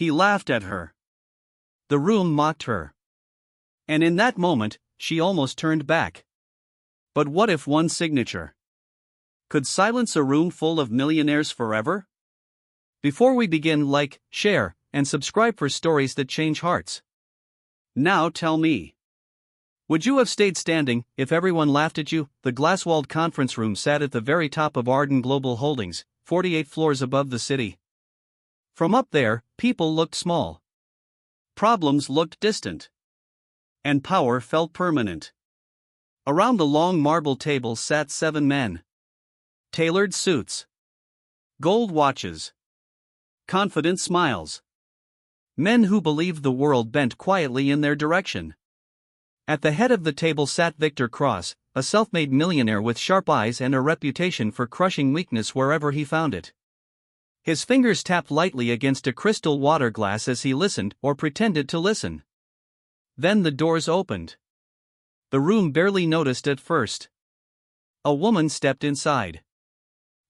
He laughed at her. The room mocked her. And in that moment, she almost turned back. But what if one signature could silence a room full of millionaires forever? Before we begin, like, share, and subscribe for stories that change hearts. Now tell me. Would you have stayed standing if everyone laughed at you? The glass-walled conference room sat at the very top of Arden Global Holdings, 48 floors above the city. From up there, people looked small. Problems looked distant. And power felt permanent. Around the long marble table sat 7 men. Tailored suits. Gold watches. Confident smiles. Men who believed the world bent quietly in their direction. At the head of the table sat Victor Cross, a self-made millionaire with sharp eyes and a reputation for crushing weakness wherever he found it. His fingers tapped lightly against a crystal water glass as he listened or pretended to listen. Then the doors opened. The room barely noticed at first. A woman stepped inside.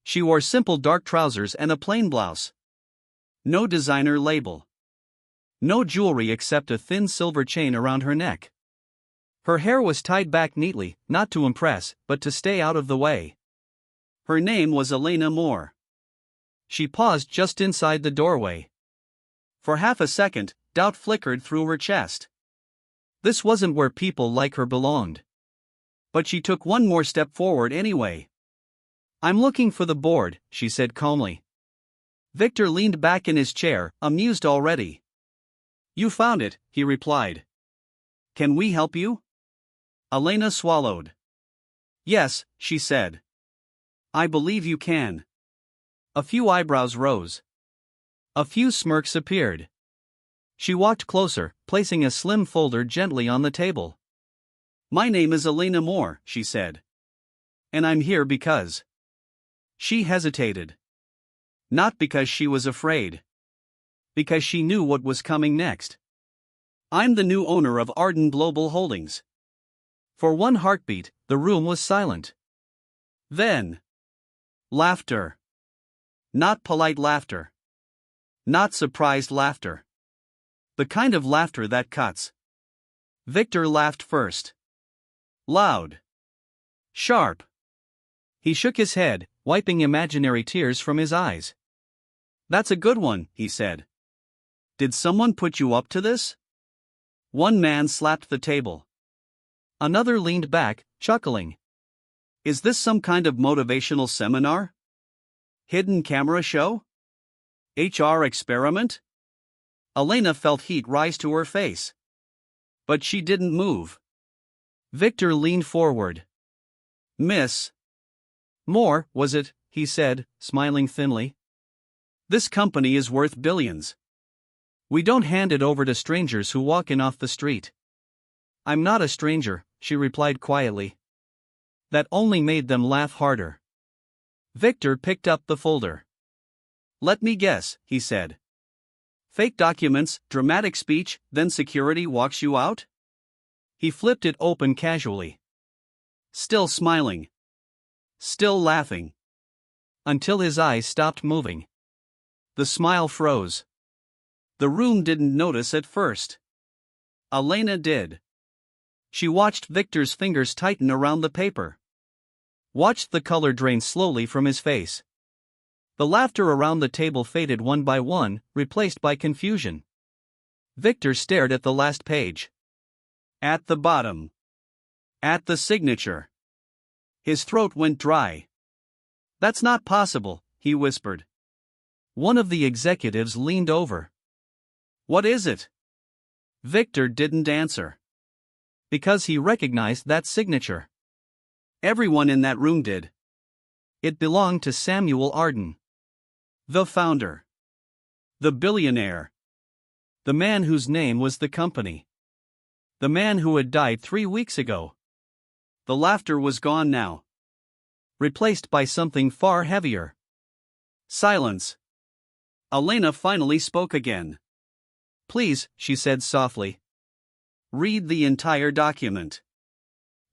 She wore simple dark trousers and a plain blouse. No designer label. No jewelry except a thin silver chain around her neck. Her hair was tied back neatly, not to impress, but to stay out of the way. Her name was Elena Moore. She paused just inside the doorway. For half a second, doubt flickered through her chest. This wasn't where people like her belonged. But she took one more step forward anyway. "I'm looking for the board," she said calmly. Victor leaned back in his chair, amused already. "You found it," he replied. "Can we help you?" Elena swallowed. "Yes," she said. "I believe you can." A few eyebrows rose. A few smirks appeared. She walked closer, placing a slim folder gently on the table. "My name is Elena Moore," she said. "And I'm here because..." She hesitated. Not because she was afraid. Because she knew what was coming next. "I'm the new owner of Arden Global Holdings." For one heartbeat, the room was silent. Then, laughter. Not polite laughter. Not surprised laughter. The kind of laughter that cuts. Victor laughed first. Loud. Sharp. He shook his head, wiping imaginary tears from his eyes. "That's a good one," he said. "Did someone put you up to this?" One man slapped the table. Another leaned back, chuckling. "Is this some kind of motivational seminar? Hidden camera show? HR experiment?" Elena felt heat rise to her face. But she didn't move. Victor leaned forward. "Miss Moore, was it?" he said, smiling thinly. "This company is worth billions. We don't hand it over to strangers who walk in off the street." "I'm not a stranger," she replied quietly. That only made them laugh harder. Victor picked up the folder. "Let me guess," he said. "Fake documents, dramatic speech, then security walks you out?" He flipped it open casually. Still smiling. Still laughing. Until his eyes stopped moving. The smile froze. The room didn't notice at first. Elena did. She watched Victor's fingers tighten around the paper. Watched the color drain slowly from his face. The laughter around the table faded one by one, replaced by confusion. Victor stared at the last page. At the bottom. At the signature. His throat went dry. "That's not possible," he whispered. One of the executives leaned over. "What is it?" Victor didn't answer. Because he recognized that signature. Everyone in that room did. It belonged to Samuel Arden. The founder. The billionaire. The man whose name was the company. The man who had died 3 weeks ago. The laughter was gone now. Replaced by something far heavier. Silence. Elena finally spoke again. "Please," she said softly. "Read the entire document."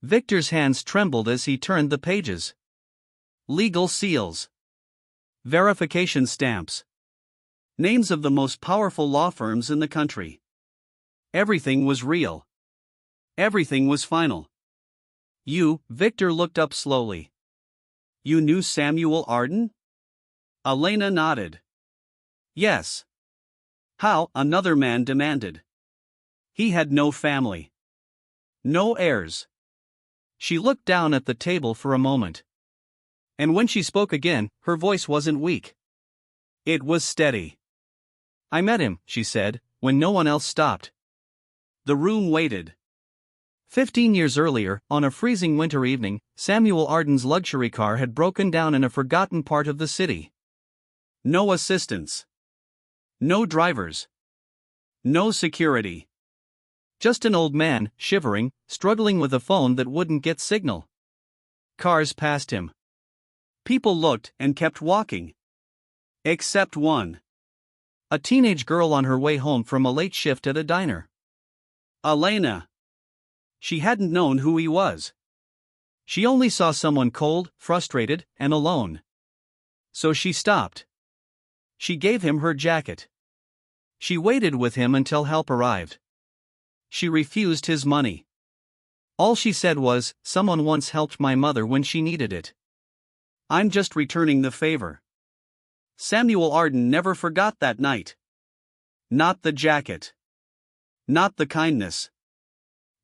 Victor's hands trembled as he turned the pages. Legal seals. Verification stamps. Names of the most powerful law firms in the country. Everything was real. Everything was final. You, Victor looked up slowly. You knew Samuel Arden? Elena nodded. Yes. How? Another man demanded. He had no family. No heirs. She looked down at the table for a moment. And when she spoke again, her voice wasn't weak. It was steady. I met him, she said, when no one else stopped. The room waited. 15 years earlier, on a freezing winter evening, Samuel Arden's luxury car had broken down in a forgotten part of the city. No assistance. No drivers. No security. Just an old man, shivering, struggling with a phone that wouldn't get signal. Cars passed him. People looked and kept walking. Except one. A teenage girl on her way home from a late shift at a diner. Elena. She hadn't known who he was. She only saw someone cold, frustrated, and alone. So she stopped. She gave him her jacket. She waited with him until help arrived. She refused his money. All she said was, "Someone once helped my mother when she needed it. I'm just returning the favor." Samuel Arden never forgot that night. Not the jacket. Not the kindness.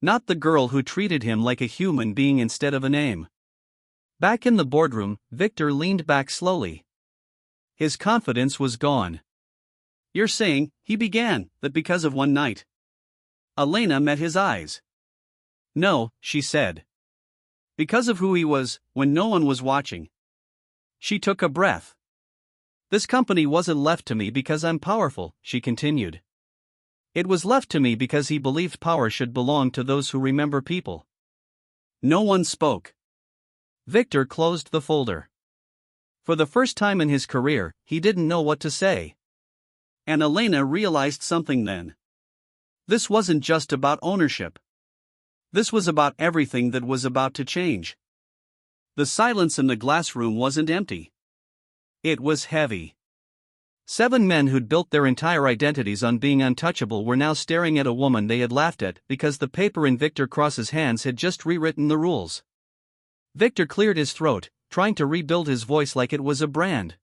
Not the girl who treated him like a human being instead of a name. Back in the boardroom, Victor leaned back slowly. His confidence was gone. You're saying, he began, that because of one night? Elena met his eyes. No, she said. Because of who he was, when no one was watching. She took a breath. This company wasn't left to me because I'm powerful, she continued. It was left to me because he believed power should belong to those who remember people. No one spoke. Victor closed the folder. For the first time in his career, he didn't know what to say. And Elena realized something then. This wasn't just about ownership. This was about everything that was about to change. The silence in the glass room wasn't empty. It was heavy. 7 men who'd built their entire identities on being untouchable were now staring at a woman they had laughed at because the paper in Victor Cross's hands had just rewritten the rules. Victor cleared his throat, trying to rebuild his voice like it was a brand.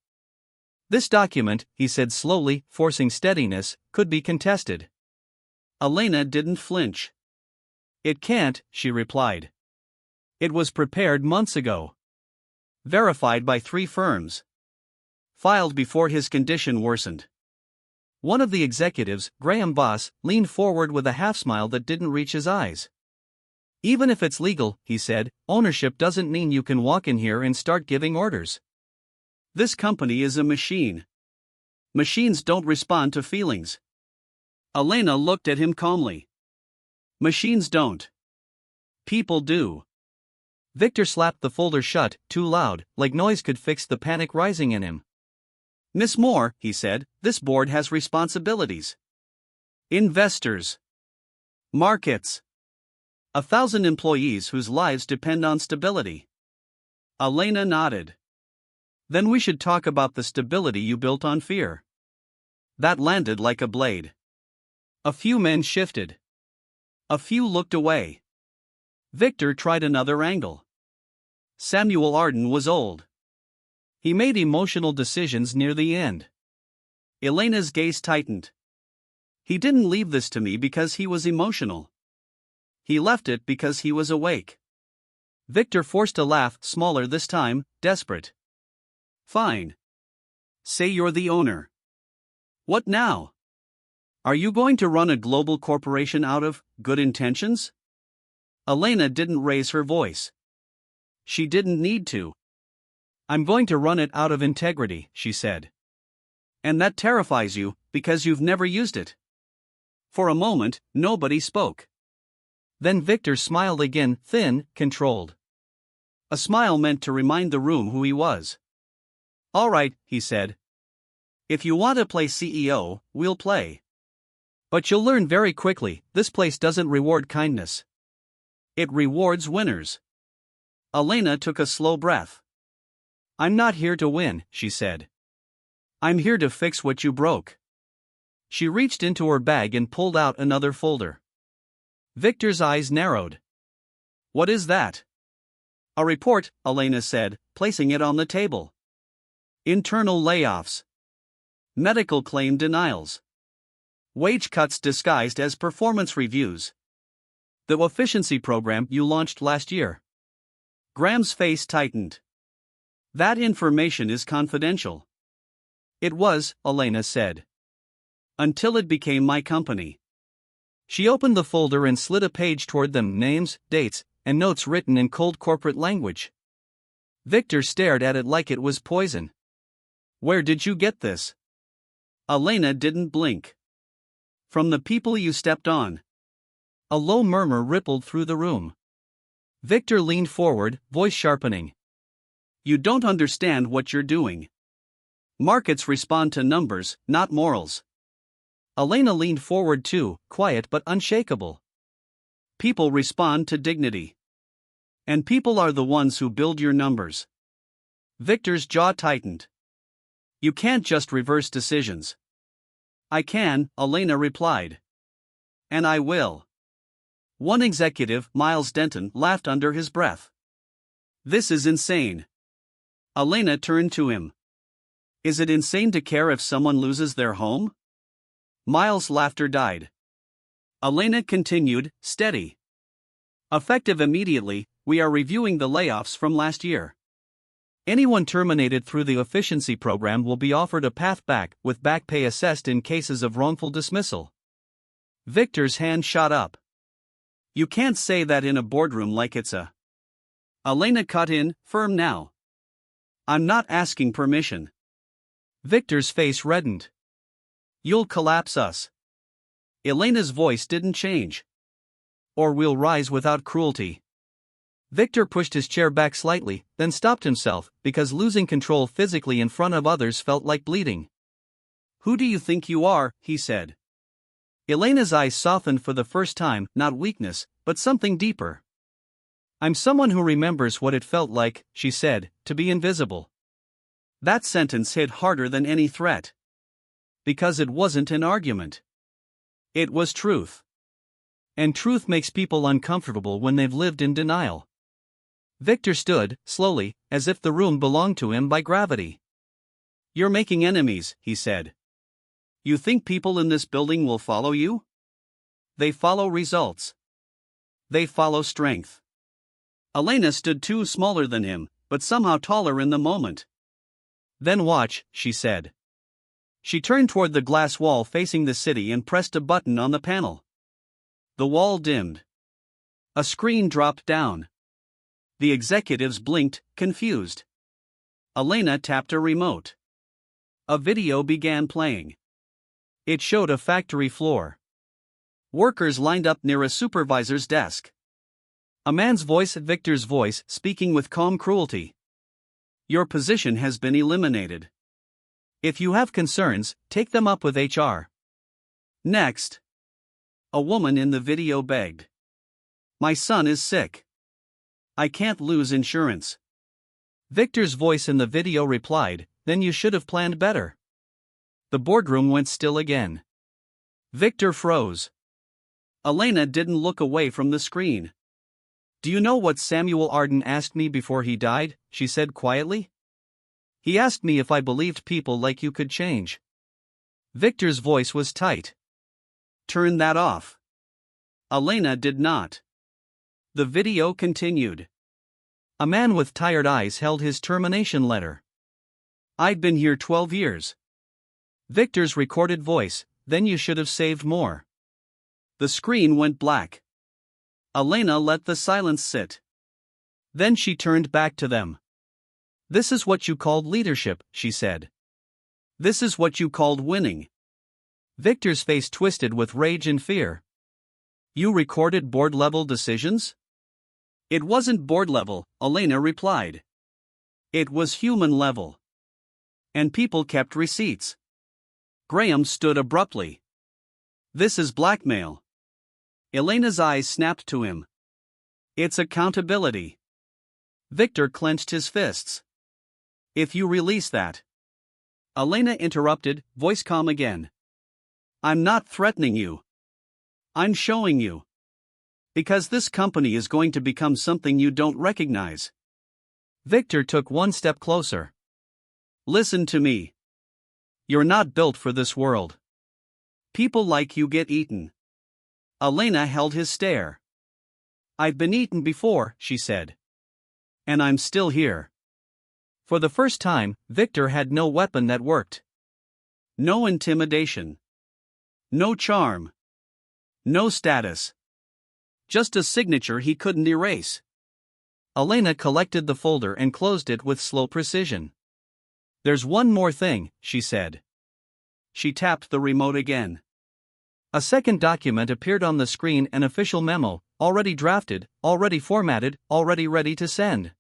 This document, he said slowly, forcing steadiness, could be contested. Elena didn't flinch. It can't, she replied. It was prepared months ago. Verified by 3 firms. Filed before his condition worsened. One of the executives, Graham Boss, leaned forward with a half-smile that didn't reach his eyes. Even if it's legal, he said, ownership doesn't mean you can walk in here and start giving orders. This company is a machine. Machines don't respond to feelings. Elena looked at him calmly. Machines don't. People do. Victor slapped the folder shut, too loud, like noise could fix the panic rising in him. Miss Moore, he said, this board has responsibilities. Investors. Markets. 1,000 employees whose lives depend on stability. Elena nodded. Then we should talk about the stability you built on fear. That landed like a blade. A few men shifted. A few looked away. Victor tried another angle. Samuel Arden was old. He made emotional decisions near the end. Elena's gaze tightened. He didn't leave this to me because he was emotional. He left it because he was awake. Victor forced a laugh, smaller this time, desperate. Fine. Say you're the owner. What now? Are you going to run a global corporation out of good intentions? Elena didn't raise her voice. She didn't need to. I'm going to run it out of integrity, she said. And that terrifies you, because you've never used it. For a moment, nobody spoke. Then Victor smiled again, thin, controlled. A smile meant to remind the room who he was. All right, he said. If you want to play CEO, we'll play. But you'll learn very quickly, this place doesn't reward kindness. It rewards winners. Elena took a slow breath. I'm not here to win, she said. I'm here to fix what you broke. She reached into her bag and pulled out another folder. Victor's eyes narrowed. What is that? A report, Elena said, placing it on the table. Internal layoffs. Medical claim denials. Wage cuts disguised as performance reviews. The efficiency program you launched last year. Graham's face tightened. That information is confidential. It was, Elena said. Until it became my company. She opened the folder and slid a page toward them, names, dates, and notes written in cold corporate language. Victor stared at it like it was poison. Where did you get this? Elena didn't blink. From the people you stepped on. A low murmur rippled through the room. Victor leaned forward, voice sharpening. You don't understand what you're doing. Markets respond to numbers, not morals. Elena leaned forward too, quiet but unshakable. People respond to dignity. And people are the ones who build your numbers. Victor's jaw tightened. You can't just reverse decisions. I can, Elena replied. And I will. One executive, Miles Denton, laughed under his breath. This is insane. Elena turned to him. Is it insane to care if someone loses their home? Miles' laughter died. Elena continued, steady. Effective immediately, we are reviewing the layoffs from last year. Anyone terminated through the efficiency program will be offered a path back, with back pay assessed in cases of wrongful dismissal. Victor's hand shot up. You can't say that in a boardroom like it's a. Elena cut in, firm now. I'm not asking permission. Victor's face reddened. You'll collapse us. Elena's voice didn't change. Or we'll rise without cruelty. Victor pushed his chair back slightly, then stopped himself, because losing control physically in front of others felt like bleeding. Who do you think you are? He said. Elena's eyes softened for the first time, not weakness, but something deeper. I'm someone who remembers what it felt like, she said, to be invisible. That sentence hit harder than any threat. Because it wasn't an argument. It was truth. And truth makes people uncomfortable when they've lived in denial. Victor stood, slowly, as if the room belonged to him by gravity. You're making enemies, he said. You think people in this building will follow you? They follow results. They follow strength. Elena stood too smaller than him, but somehow taller in the moment. Then watch, she said. She turned toward the glass wall facing the city and pressed a button on the panel. The wall dimmed. A screen dropped down. The executives blinked, confused. Elena tapped a remote. A video began playing. It showed a factory floor. Workers lined up near a supervisor's desk. A man's voice, Victor's voice, speaking with calm cruelty. Your position has been eliminated. If you have concerns, take them up with HR. Next. A woman in the video begged. My son is sick. I can't lose insurance. Victor's voice in the video replied, then you should have planned better. The boardroom went still again. Victor froze. Elena didn't look away from the screen. Do you know what Samuel Arden asked me before he died? She said quietly. He asked me if I believed people like you could change. Victor's voice was tight. Turn that off. Elena did not. The video continued. A man with tired eyes held his termination letter. I'd been here 12 years. Victor's recorded voice, then you should have saved more. The screen went black. Elena let the silence sit. Then she turned back to them. This is what you called leadership, she said. This is what you called winning. Victor's face twisted with rage and fear. You recorded board-level decisions? It wasn't board-level, Elena replied. It was human level. And people kept receipts. Graham stood abruptly. This is blackmail. Elena's eyes snapped to him. It's accountability. Victor clenched his fists. If you release that. Elena interrupted, voice calm again. I'm not threatening you. I'm showing you. Because this company is going to become something you don't recognize. Victor took one step closer. Listen to me. You're not built for this world. People like you get eaten. Elena held his stare. I've been eaten before, she said. And I'm still here. For the first time, Victor had no weapon that worked. No intimidation. No charm. No status. Just a signature he couldn't erase. Elena collected the folder and closed it with slow precision. There's one more thing, she said. She tapped the remote again. A second document appeared on the screen, an official memo, already drafted, already formatted, already ready to send.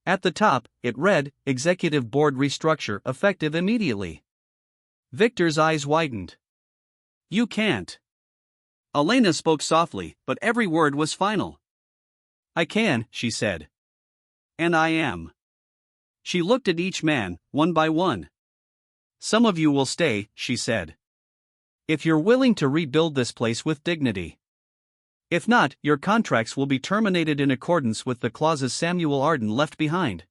At the top, it read, Executive Board Restructure effective immediately. Victor's eyes widened. You can't. Elena spoke softly, but every word was final. I can, she said. And I am. She looked at each man, one by one. Some of you will stay, she said. If you're willing to rebuild this place with dignity. If not, your contracts will be terminated in accordance with the clauses Samuel Arden left behind.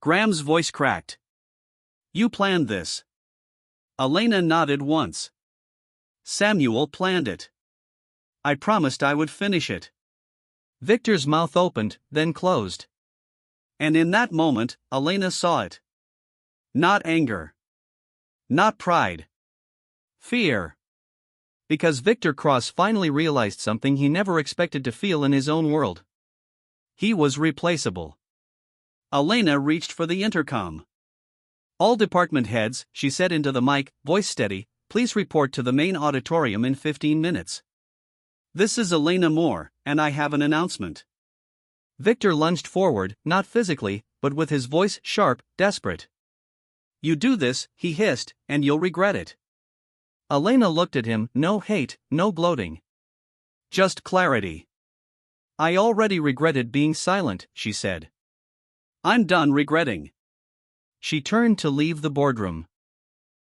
Graham's voice cracked. You planned this. Elena nodded once. Samuel planned it. I promised I would finish it. Victor's mouth opened, then closed. And in that moment, Elena saw it. Not anger. Not pride. Fear. Because Victor Cross finally realized something he never expected to feel in his own world. He was replaceable. Elena reached for the intercom. All department heads, she said into the mic, voice steady, please report to the main auditorium in 15 minutes. This is Elena Moore, and I have an announcement. Victor lunged forward, not physically, but with his voice sharp, desperate. You do this, he hissed, and you'll regret it. Elena looked at him, no hate, no gloating. Just clarity. I already regretted being silent, she said. I'm done regretting. She turned to leave the boardroom.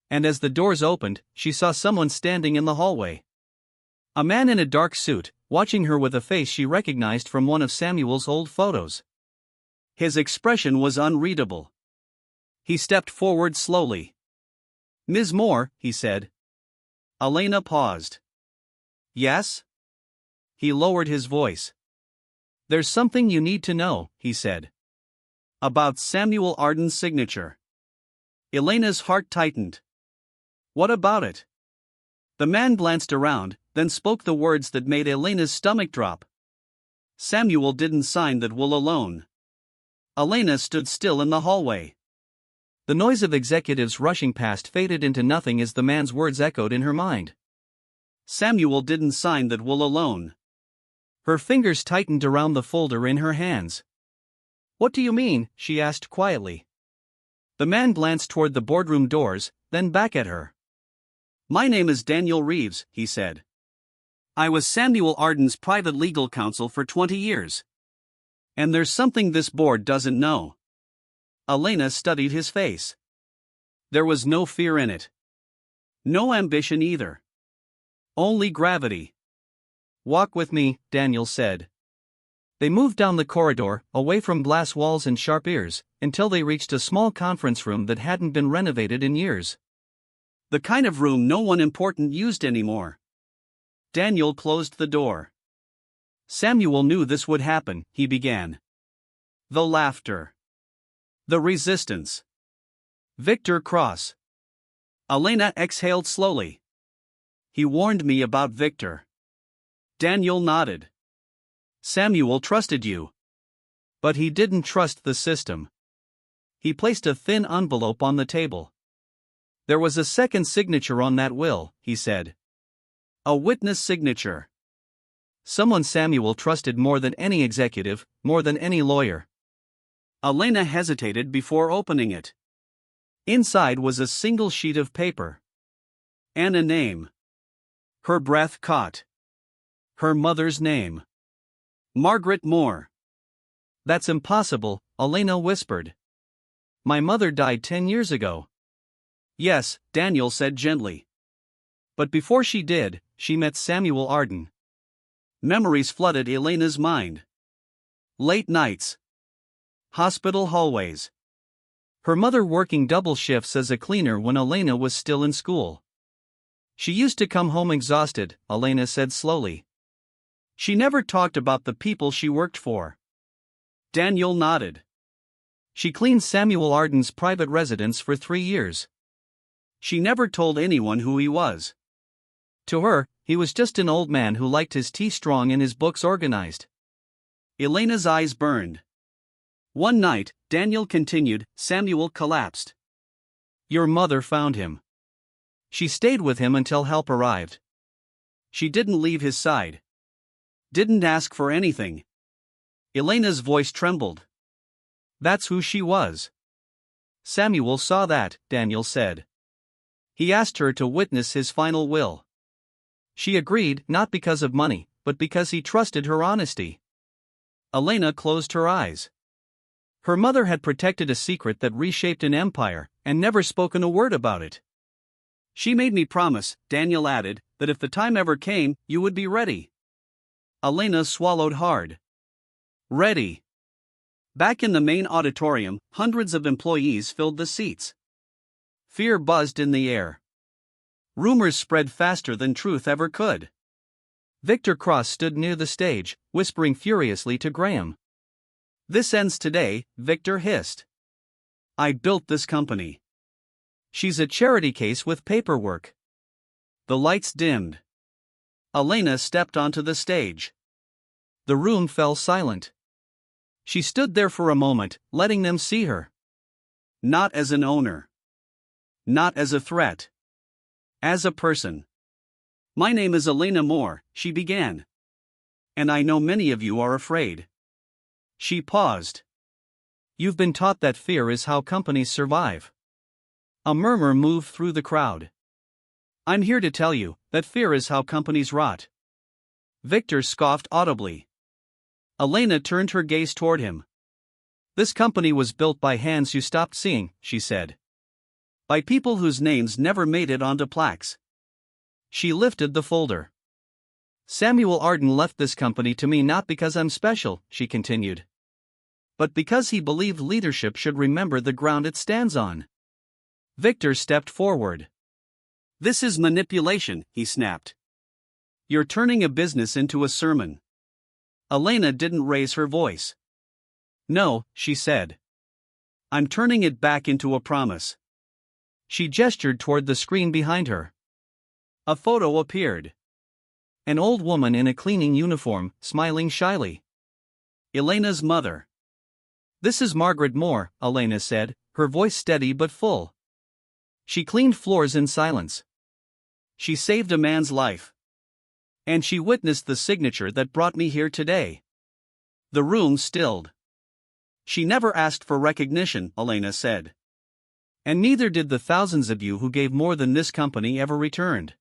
And as the doors opened, she saw someone standing in the hallway. A man in a dark suit, watching her with a face she recognized from one of Samuel's old photos. His expression was unreadable. He stepped forward slowly. Ms. Moore, he said. Elena paused. Yes? He lowered his voice. There's something you need to know, he said. About Samuel Arden's signature. Elena's heart tightened. What about it? The man glanced around, then spoke the words that made Elena's stomach drop. Samuel didn't sign that will alone. Elena stood still in the hallway. The noise of executives rushing past faded into nothing as the man's words echoed in her mind. Samuel didn't sign that will alone. Her fingers tightened around the folder in her hands. What do you mean? She asked quietly. The man glanced toward the boardroom doors, then back at her. My name is Daniel Reeves, he said. I was Samuel Arden's private legal counsel for 20 years. And there's something this board doesn't know. Elena studied his face. There was no fear in it. No ambition either. Only gravity. Walk with me, Daniel said. They moved down the corridor, away from glass walls and sharp ears, until they reached a small conference room that hadn't been renovated in years. The kind of room no one important used anymore. Daniel closed the door. Samuel knew this would happen, he began. The laughter. The resistance. Victor Cross. Elena exhaled slowly. He warned me about Victor. Daniel nodded. Samuel trusted you. But he didn't trust the system. He placed a thin envelope on the table. There was a second signature on that will, he said. A witness signature. Someone Samuel trusted more than any executive, more than any lawyer. Elena hesitated before opening it. Inside was a single sheet of paper. And a name. Her breath caught. Her mother's name. Margaret Moore. That's impossible, Elena whispered. My mother died 10 years ago. Yes, Daniel said gently. But before she did, she met Samuel Arden. Memories flooded Elena's mind. Late nights. Hospital hallways. Her mother working double shifts as a cleaner when Elena was still in school. She used to come home exhausted, Elena said slowly. She never talked about the people she worked for. Daniel nodded. She cleaned Samuel Arden's private residence for 3 years. She never told anyone who he was. To her, he was just an old man who liked his tea strong and his books organized. Elena's eyes burned. One night, Daniel continued, Samuel collapsed. Your mother found him. She stayed with him until help arrived. She didn't leave his side. Didn't ask for anything. Elena's voice trembled. That's who she was. Samuel saw that, Daniel said. He asked her to witness his final will. She agreed, not because of money, but because he trusted her honesty. Elena closed her eyes. Her mother had protected a secret that reshaped an empire, and never spoken a word about it. She made me promise, Daniel added, that if the time ever came, you would be ready. Elena swallowed hard. Ready. Back in the main auditorium, hundreds of employees filled the seats. Fear buzzed in the air. Rumors spread faster than truth ever could. Victor Cross stood near the stage, whispering furiously to Graham. This ends today, Victor hissed. I built this company. She's a charity case with paperwork. The lights dimmed. Elena stepped onto the stage. The room fell silent. She stood there for a moment, letting them see her. Not as an owner. Not as a threat. As a person. My name is Elena Moore, she began. And I know many of you are afraid. She paused. You've been taught that fear is how companies survive. A murmur moved through the crowd. I'm here to tell you that fear is how companies rot. Victor scoffed audibly. Elena turned her gaze toward him. This company was built by hands you stopped seeing, she said. By people whose names never made it onto plaques. She lifted the folder. Samuel Arden left this company to me not because I'm special, she continued. But because he believed leadership should remember the ground it stands on. Victor stepped forward. This is manipulation, he snapped. You're turning a business into a sermon. Elena didn't raise her voice. No, she said. I'm turning it back into a promise. She gestured toward the screen behind her. A photo appeared. An old woman in a cleaning uniform, smiling shyly. Elena's mother. This is Margaret Moore, Elena said, her voice steady but full. She cleaned floors in silence. She saved a man's life. And she witnessed the signature that brought me here today. The room stilled. She never asked for recognition, Elena said. And neither did the thousands of you who gave more than this company ever returned.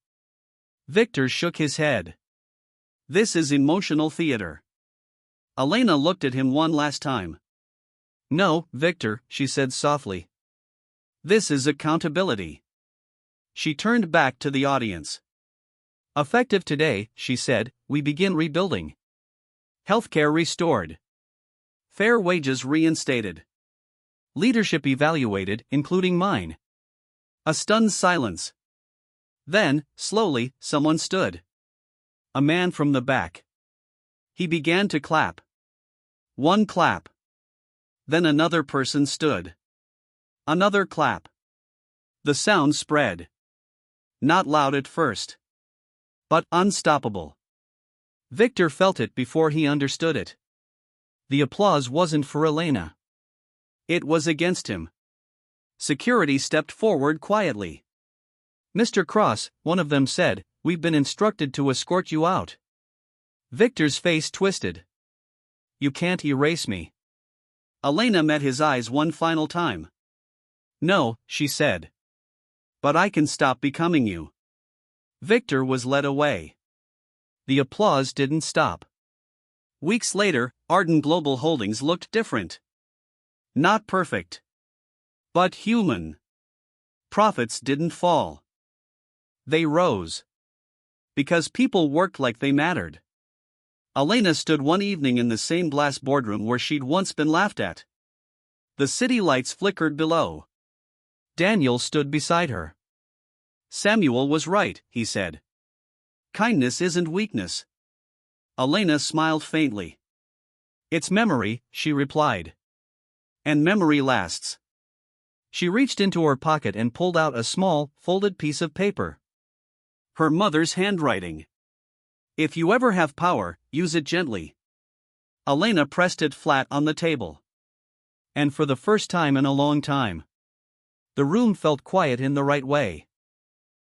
Victor shook his head. This is emotional theater. Elena looked at him one last time. No, Victor, she said softly. This is accountability. She turned back to the audience. Effective today, she said, we begin rebuilding. Healthcare restored. Fair wages reinstated. Leadership evaluated, including mine. A stunned silence. Then, slowly, someone stood. A man from the back. He began to clap. One clap. Then another person stood. Another clap. The sound spread. Not loud at first. But unstoppable. Victor felt it before he understood it. The applause wasn't for Elena. It was against him. Security stepped forward quietly. Mr. Cross, one of them said, we've been instructed to escort you out. Victor's face twisted. You can't erase me. Elena met his eyes one final time. No, she said. But I can stop becoming you. Victor was led away. The applause didn't stop. Weeks later, Arden Global Holdings looked different. Not perfect. But human. Profits didn't fall. They rose. Because people worked like they mattered. Elena stood one evening in the same glass boardroom where she'd once been laughed at. The city lights flickered below. Daniel stood beside her. Samuel was right, he said. Kindness isn't weakness. Elena smiled faintly. It's memory, she replied. And memory lasts. She reached into her pocket and pulled out a small, folded piece of paper. Her mother's handwriting. If you ever have power, use it gently. Elena pressed it flat on the table. And for the first time in a long time, the room felt quiet in the right way.